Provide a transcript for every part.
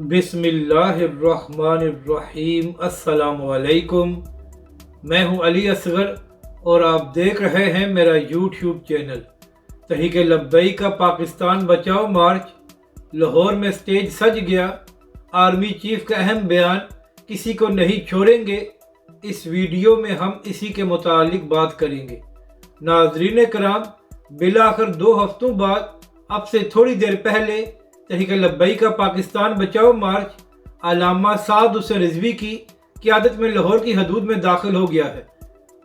बिस्मिल्लाहिर्रहमानिर्रहीम। अस्सलाम वालेकुम। मैं हूं अली असगर और आप देख रहे हैं मेरा यूट्यूब चैनल। तहरीक लब्बैक का पाकिस्तान बचाओ मार्च। लाहौर में स्टेज सज गया। आर्मी चीफ का अहम बयान, किसी को नहीं छोड़ेंगे। इस वीडियो में हम इसी के मुतालिक बात करेंगे। नाजरीन कराम, बिलाखिर 2 हफ्तों बाद अब से थोड़ी देर पहले तहरीक लब्बैक का पाकिस्तान बचाओ मार्च अल्लामा साद हुसैन रिजवी की क़यादत में लाहौर की हदूद में दाखिल हो गया है।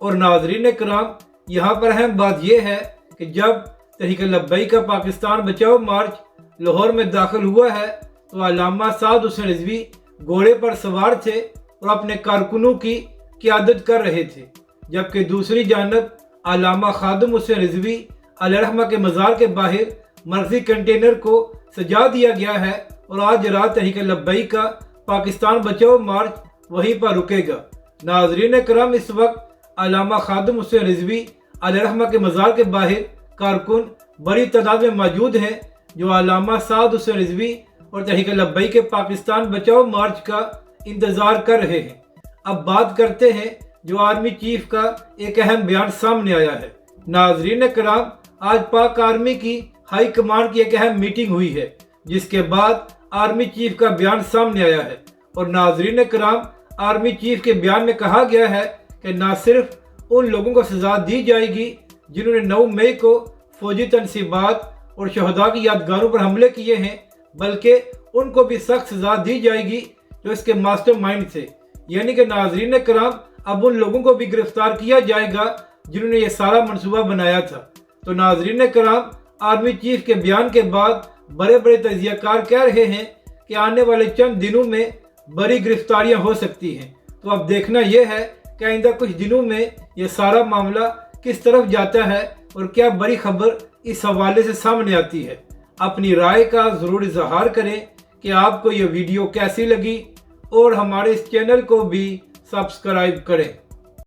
और नाजरीन कराम, यहाँ पर अहम बात यह है कि जब तहरीक लब्बैक का पाकिस्तान बचाओ मार्च लाहौर में दाखिल हुआ है तो अल्लामा साद हुसैन रिजवी घोड़े पर सवार थे और अपने कारकुनों की क़यादत कर रहे थे, जबकि दूसरी जानब अल्लामा खादिम हुसैन रिजवी अलैहिर्रहमा के मज़ार के बाहर मरकज़ी कंटेनर को सजा दिया गया है और आज रात तहरीक लब्बैक का पाकिस्तान बचाओ मार्च वहीं पर रुकेगा। नाजरीन करम, इस वक्त अल्लामा खादिम हुसैन रिजवी अलैहिर्रहमा के मज़ार के बाहर कारकुन बड़ी तादाद में मौजूद हैं जो अल्लामा साद हुसैन रिजवी और तहरीक लब्बैक के पाकिस्तान बचाओ मार्च का इंतज़ार कर रहे हैं। अब बात करते हैं जो आर्मी चीफ का एक अहम बयान सामने आया है। नाजरीन कराम, आज पाक आर्मी की हाई कमांड की एक अहम मीटिंग हुई है, जिसके बाद आर्मी चीफ का बयान सामने आया है। और नाजरीन कराम, आर्मी चीफ के बयान में कहा गया है कि न सिर्फ उन लोगों को सजा दी जाएगी जिन्होंने 9 मई को फौजी तनसीबात और शहदा की यादगारों पर हमले किए हैं, बल्कि उनको भी सख्त सजा दी जाएगी जो इसके मास्टर माइंड थे। यानी कि नाजरीन कराम, अब उन लोगों को भी गिरफ्तार किया जाएगा जिन्होंने ये सारा मनसूबा बनाया था। तो नाजरीन कराम, आर्मी चीफ के बयान के बाद बड़े बड़े तजियाकार कह रहे हैं कि आने वाले चंद दिनों में बड़ी गिरफ्तारियां हो सकती हैं। तो अब देखना यह है कि आइंदा कुछ दिनों में यह सारा मामला किस तरफ जाता है और क्या बड़ी खबर इस हवाले से सामने आती है। अपनी राय का ज़रूर इजहार करें कि आपको यह वीडियो कैसी लगी और हमारे इस चैनल को भी सब्सक्राइब करें।